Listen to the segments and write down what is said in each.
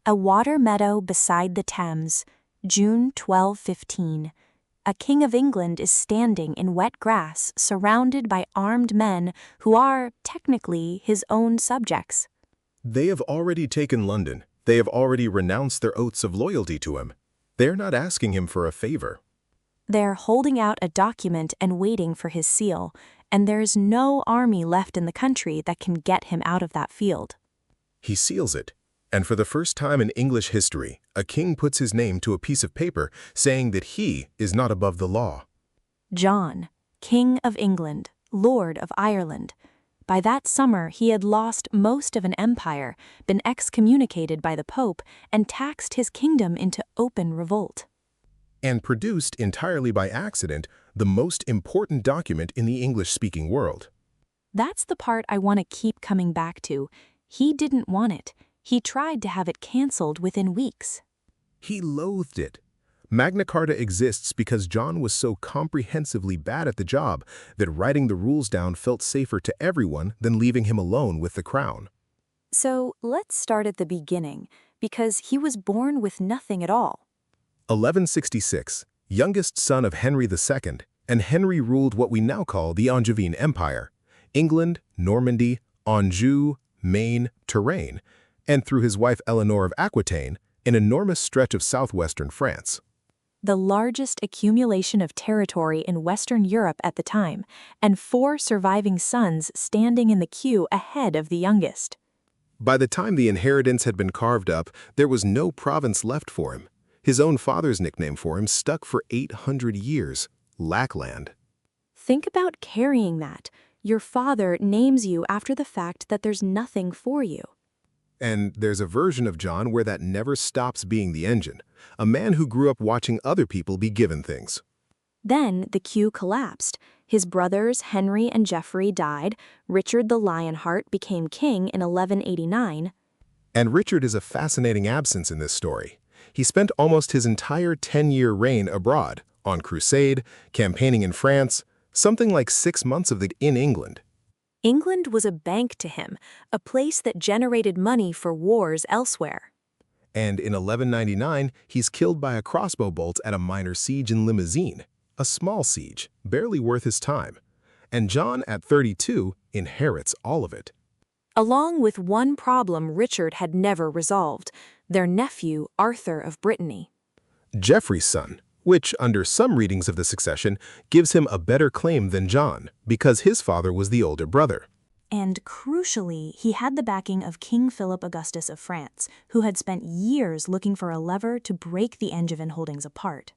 A water meadow beside the Thames, June 1215. A king of England is standing in wet grass surrounded by armed men who are, technically, his own subjects. They have already taken London. They have already renounced their oaths of loyalty to him. They're not asking him for a favor. They're holding out a document and waiting for his seal, and there's no army left in the country that can get him out of that field. He seals it. And for the first time in English history, a king puts his name to a piece of paper saying that he is not above the law. John, King of England, Lord of Ireland. By that summer, he had lost most of an empire, been excommunicated by the Pope, and taxed his kingdom into open revolt. And produced entirely by accident the most important document in the English-speaking world. That's the part I want to keep coming back to. He didn't want it. He tried to have it cancelled within weeks. He loathed it. Magna Carta exists because John was so comprehensively bad at the job that writing the rules down felt safer to everyone than leaving him alone with the crown. So let's start at the beginning, because he was born with nothing at all. 1166, youngest son of Henry II, and Henry ruled what we now call the Angevin Empire, England, Normandy, Anjou, Maine, Touraine, and through his wife Eleanor of Aquitaine, an enormous stretch of southwestern France. The largest accumulation of territory in Western Europe at the time, and 4 surviving sons standing in the queue ahead of the youngest. By the time the inheritance had been carved up, there was no province left for him. His own father's nickname for him stuck for 800 years, Lackland. Think about carrying that. Your father names you after the fact that there's nothing for you. And there's a version of John where that never stops being the engine, a man who grew up watching other people be given things. Then the queue collapsed. His brothers Henry and Geoffrey died. Richard the Lionheart became king in 1189. And Richard is a fascinating absence in this story. He spent almost his entire 10-year reign abroad, on crusade, campaigning in France, something like 6 months of it in England. England was a bank to him, a place that generated money for wars elsewhere. And in 1199, he's killed by a crossbow bolt at a minor siege in Limousin, a small siege, barely worth his time. And John, at 32, inherits all of it. Along with one problem Richard had never resolved, their nephew, Arthur of Brittany. Geoffrey's son, which, under some readings of the succession, gives him a better claim than John, because his father was the older brother. And crucially, he had the backing of King Philip Augustus of France, who had spent years looking for a lever to break the Angevin holdings apart.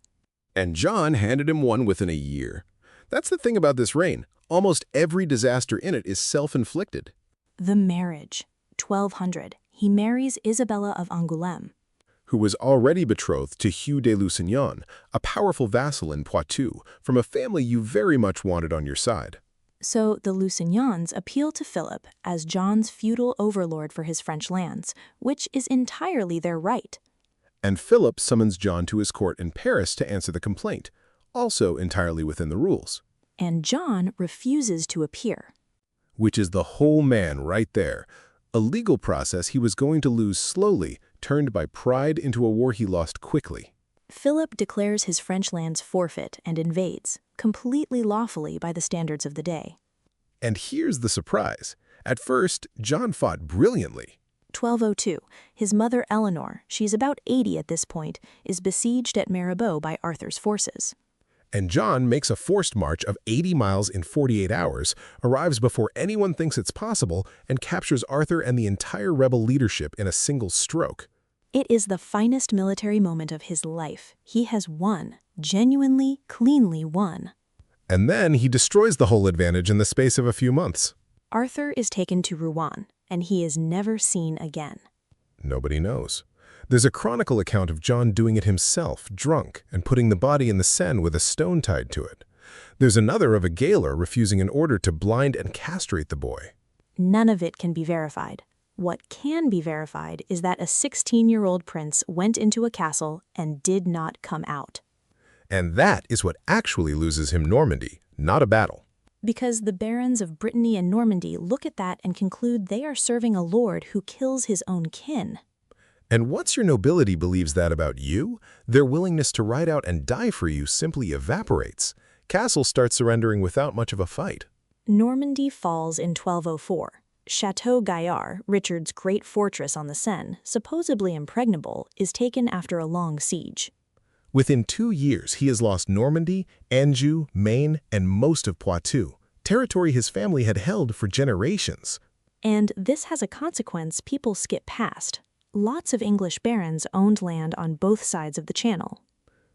And John handed him one within a year. That's the thing about this reign. Almost every disaster in it is self-inflicted. The marriage. 1200. He marries Isabella of Angoulême, who was already betrothed to Hugh de Lusignan, a powerful vassal in Poitou, from a family you very much wanted on your side. So the Lusignans appeal to Philip as John's feudal overlord for his French lands, which is entirely their right. And Philip summons John to his court in Paris to answer the complaint, also entirely within the rules. And John refuses to appear. Which is the whole man right there. A legal process he was going to lose slowly, turned by pride into a war he lost quickly. Philip declares his French lands forfeit and invades, completely lawfully by the standards of the day. And here's the surprise. At first, John fought brilliantly. 1202. His mother Eleanor, she's about 80 at this point, is besieged at Mirabeau by Arthur's forces. And John makes a forced march of 80 miles in 48 hours, arrives before anyone thinks it's possible, and captures Arthur and the entire rebel leadership in a single stroke. It is the finest military moment of his life. He has won, genuinely, cleanly won. And then he destroys the whole advantage in the space of a few months. Arthur is taken to Rouen, and he is never seen again. Nobody knows. There's a chronicle account of John doing it himself, drunk, and putting the body in the Seine with a stone tied to it. There's another of a gaoler refusing an order to blind and castrate the boy. None of it can be verified. What can be verified is that a 16-year-old prince went into a castle and did not come out. And that is what actually loses him Normandy, not a battle. Because the barons of Brittany and Normandy look at that and conclude they are serving a lord who kills his own kin. And once your nobility believes that about you, their willingness to ride out and die for you simply evaporates. Castles start surrendering without much of a fight. Normandy falls in 1204. Château Gaillard, Richard's great fortress on the Seine, supposedly impregnable, is taken after a long siege. Within 2 years, he has lost Normandy, Anjou, Maine, and most of Poitou, territory his family had held for generations. And this has a consequence people skip past. Lots of English barons owned land on both sides of the Channel.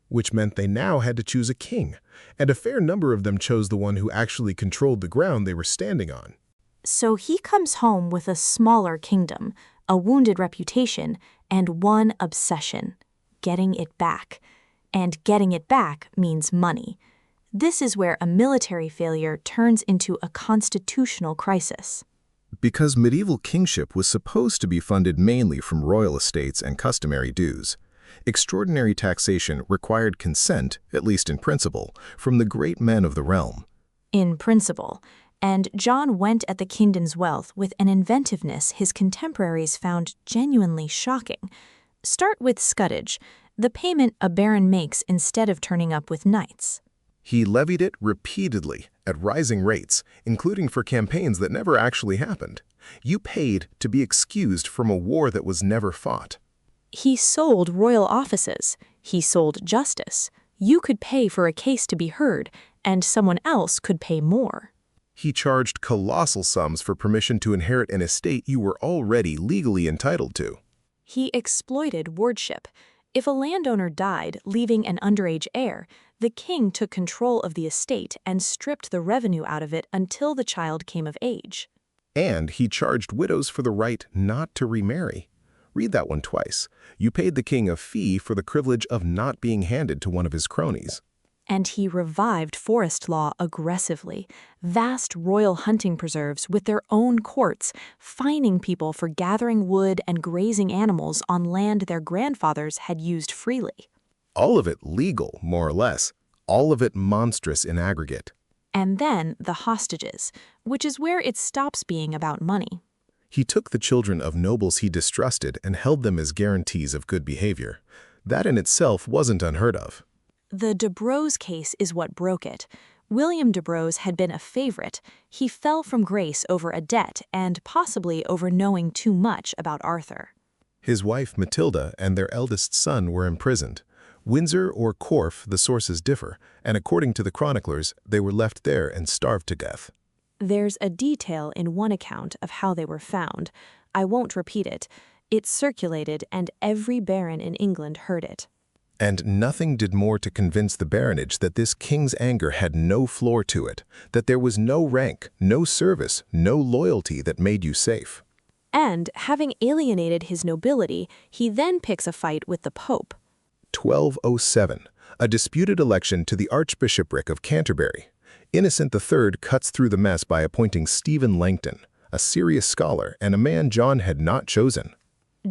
Which meant they now had to choose a king, and a fair number of them chose the one who actually controlled the ground they were standing on. So he comes home with a smaller kingdom, a wounded reputation, and one obsession: getting it back. And getting it back means money. This is where a military failure turns into a constitutional crisis. Because medieval kingship was supposed to be funded mainly from royal estates and customary dues, extraordinary taxation required consent, at least in principle, from the great men of the realm. In principle. And John went at the kingdom's wealth with an inventiveness his contemporaries found genuinely shocking. Start with scutage, the payment a baron makes instead of turning up with knights. He levied it repeatedly, at rising rates, including for campaigns that never actually happened. You paid to be excused from a war that was never fought. He sold royal offices. He sold justice. You could pay for a case to be heard, and someone else could pay more. He charged colossal sums for permission to inherit an estate you were already legally entitled to. He exploited wardship. If a landowner died, leaving an underage heir, the king took control of the estate and stripped the revenue out of it until the child came of age. And he charged widows for the right not to remarry. Read that one twice. You paid the king a fee for the privilege of not being handed to one of his cronies. And he revived forest law aggressively, vast royal hunting preserves with their own courts, fining people for gathering wood and grazing animals on land their grandfathers had used freely. All of it legal, more or less. All of it monstrous in aggregate. And then the hostages, which is where it stops being about money. He took the children of nobles he distrusted and held them as guarantees of good behavior. That in itself wasn't unheard of. The de Brosses case is what broke it. William de Brosses had been a favorite. He fell from grace over a debt and possibly over knowing too much about Arthur. His wife Matilda and their eldest son were imprisoned. Windsor or Corfe, the sources differ, and according to the chroniclers, they were left there and starved to death. There's a detail in one account of how they were found. I won't repeat it. It circulated and every baron in England heard it. And nothing did more to convince the baronage that this king's anger had no floor to it, that there was no rank, no service, no loyalty that made you safe. And, having alienated his nobility, he then picks a fight with the Pope. 1207, a disputed election to the Archbishopric of Canterbury. Innocent III cuts through the mess by appointing Stephen Langton, a serious scholar and a man John had not chosen.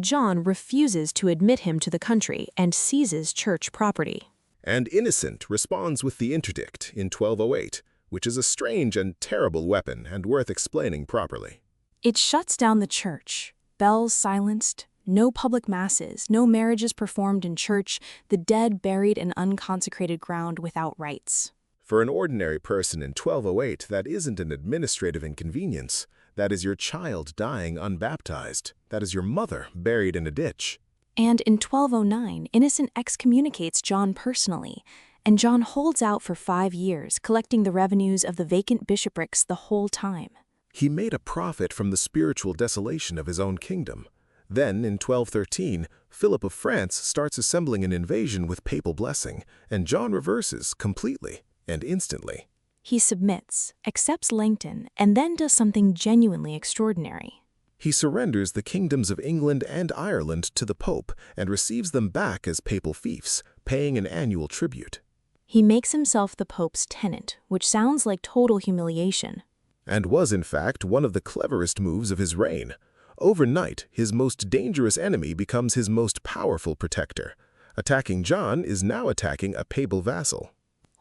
John refuses to admit him to the country and seizes church property. And Innocent responds with the interdict in 1208, which is a strange and terrible weapon and worth explaining properly. It shuts down the church. Bells silenced, no public masses, no marriages performed in church, the dead buried in unconsecrated ground without rites. For an ordinary person in 1208, that isn't an administrative inconvenience. That is your child dying unbaptized. That is your mother buried in a ditch. And in 1209, Innocent excommunicates John personally, and John holds out for 5 years, collecting the revenues of the vacant bishoprics the whole time. He made a profit from the spiritual desolation of his own kingdom. Then, in 1213, Philip of France starts assembling an invasion with papal blessing, and John reverses completely and instantly. He submits, accepts Langton, and then does something genuinely extraordinary. He surrenders the kingdoms of England and Ireland to the Pope and receives them back as papal fiefs, paying an annual tribute. He makes himself the Pope's tenant, which sounds like total humiliation. And was, in fact, one of the cleverest moves of his reign. Overnight, his most dangerous enemy becomes his most powerful protector. Attacking John is now attacking a papal vassal.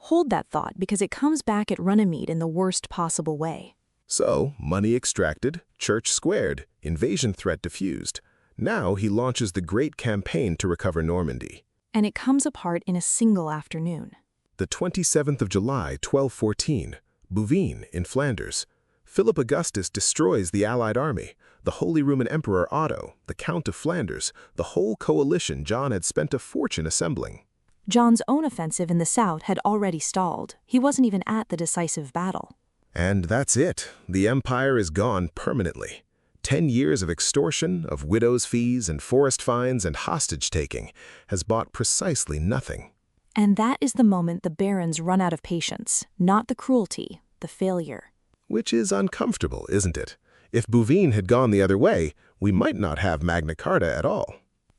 Hold that thought because it comes back at Runnymede in the worst possible way. So, money extracted, church squared, invasion threat diffused. Now he launches the great campaign to recover Normandy. And it comes apart in a single afternoon. The 27th of July, 1214, Bouvines in Flanders. Philip Augustus destroys the Allied army, the Holy Roman Emperor Otto, the Count of Flanders, the whole coalition John had spent a fortune assembling. John's own offensive in the south had already stalled. He wasn't even at the decisive battle. And that's it. The empire is gone permanently. 10 years of extortion, of widows' fees and forest fines and hostage-taking has bought precisely nothing. And that is the moment the barons run out of patience, not the cruelty, the failure. Which is uncomfortable, isn't it? If Bouvines had gone the other way, we might not have Magna Carta at all.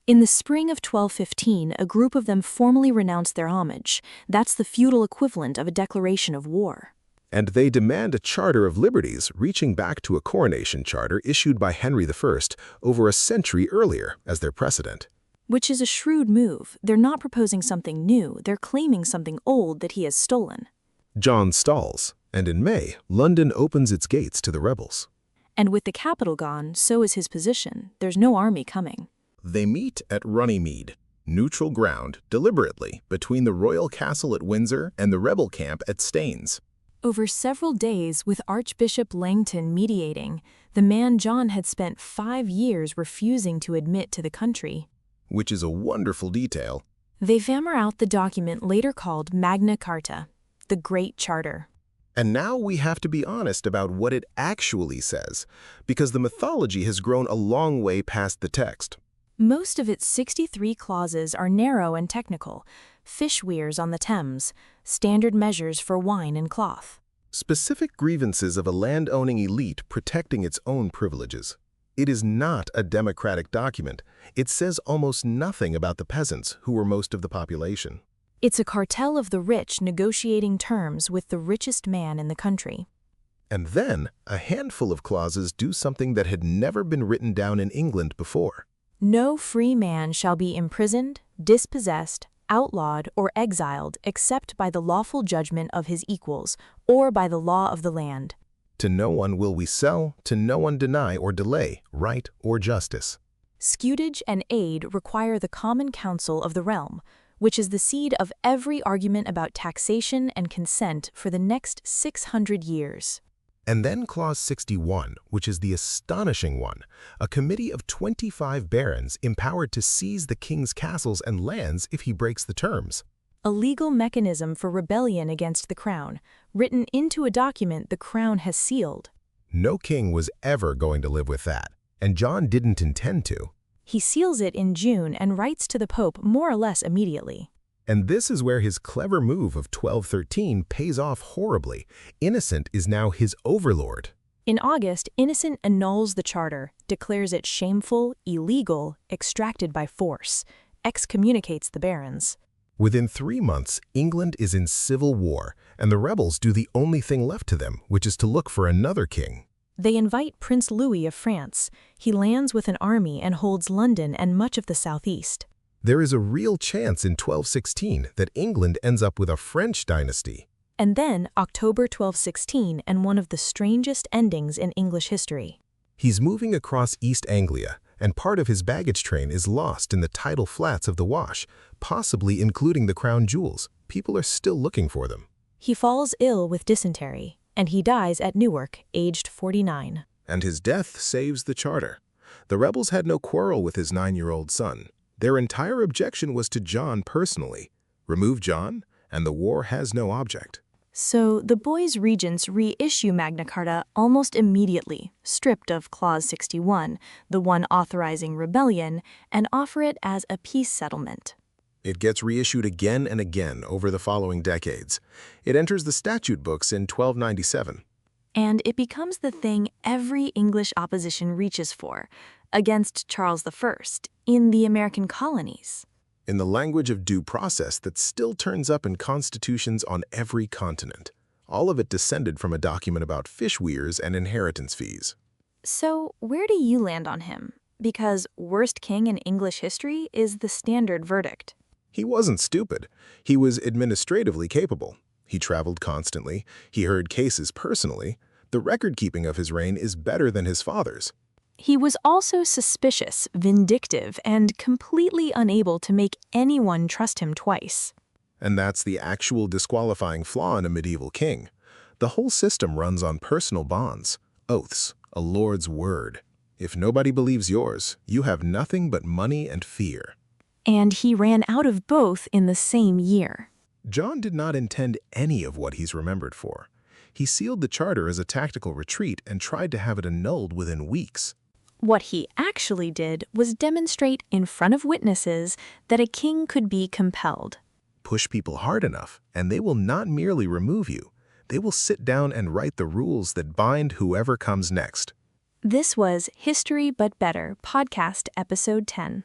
In the spring of 1215, a group of them formally renounced their homage. That's the feudal equivalent of a declaration of war. And they demand a Charter of Liberties reaching back to a coronation charter issued by Henry I over a century earlier as their precedent. Which is a shrewd move. They're not proposing something new, they're claiming something old that he has stolen. John stalls, and in May, London opens its gates to the rebels. And with the capital gone, so is his position. There's no army coming. They meet at Runnymede, neutral ground, deliberately, between the royal castle at Windsor and the rebel camp at Staines. Over several days, with Archbishop Langton mediating, the man John had spent 5 years refusing to admit to the country. Which is a wonderful detail. They hammer out the document later called Magna Carta, the Great Charter. And now we have to be honest about what it actually says, because the mythology has grown a long way past the text. Most of its 63 clauses are narrow and technical, fish weirs on the Thames, standard measures for wine and cloth. Specific grievances of a land-owning elite protecting its own privileges. It is not a democratic document. It says almost nothing about the peasants, who were most of the population. It's a cartel of the rich negotiating terms with the richest man in the country. And then, a handful of clauses do something that had never been written down in England before. No free man shall be imprisoned, dispossessed, outlawed, or exiled except by the lawful judgment of his equals, or by the law of the land. To no one will we sell, to no one deny or delay right or justice. Scutage and aid require the common council of the realm, which is the seed of every argument about taxation and consent for the next 600 years. And then Clause 61, which is the astonishing one, a committee of 25 barons empowered to seize the king's castles and lands if he breaks the terms. A legal mechanism for rebellion against the crown, written into a document the crown has sealed. No king was ever going to live with that, and John didn't intend to. He seals it in June and writes to the Pope more or less immediately. And this is where his clever move of 1213 pays off horribly. Innocent is now his overlord. In August, Innocent annuls the charter, declares it shameful, illegal, extracted by force, excommunicates the barons. Within 3 months, England is in civil war, and the rebels do the only thing left to them, which is to look for another king. They invite Prince Louis of France. He lands with an army and holds London and much of the southeast. There is a real chance in 1216 that England ends up with a French dynasty. And then October 1216 and one of the strangest endings in English history. He's moving across East Anglia, and part of his baggage train is lost in the tidal flats of the Wash, possibly including the crown jewels. People are still looking for them. He falls ill with dysentery, and he dies at Newark, aged 49. And his death saves the charter. The rebels had no quarrel with his 9-year-old son. Their entire objection was to John personally. Remove John, and the war has no object. So the boys' regents reissue Magna Carta almost immediately, stripped of Clause 61, the one authorizing rebellion, and offer it as a peace settlement. It gets reissued again and again over the following decades. It enters the statute books in 1297. And it becomes the thing every English opposition reaches for, against Charles I, in the American colonies. In the language of due process that still turns up in constitutions on every continent. All of it descended from a document about fish weirs and inheritance fees. So where do you land on him? Because worst king in English history is the standard verdict. He wasn't stupid. He was administratively capable. He traveled constantly. He heard cases personally. The record-keeping of his reign is better than his father's. He was also suspicious, vindictive, and completely unable to make anyone trust him twice. And that's the actual disqualifying flaw in a medieval king. The whole system runs on personal bonds, oaths, a lord's word. If nobody believes yours, you have nothing but money and fear. And he ran out of both in the same year. John did not intend any of what he's remembered for. He sealed the charter as a tactical retreat and tried to have it annulled within weeks. What he actually did was demonstrate in front of witnesses that a king could be compelled. Push people hard enough, and they will not merely remove you. They will sit down and write the rules that bind whoever comes next. This was History But Better, Podcast Episode 10.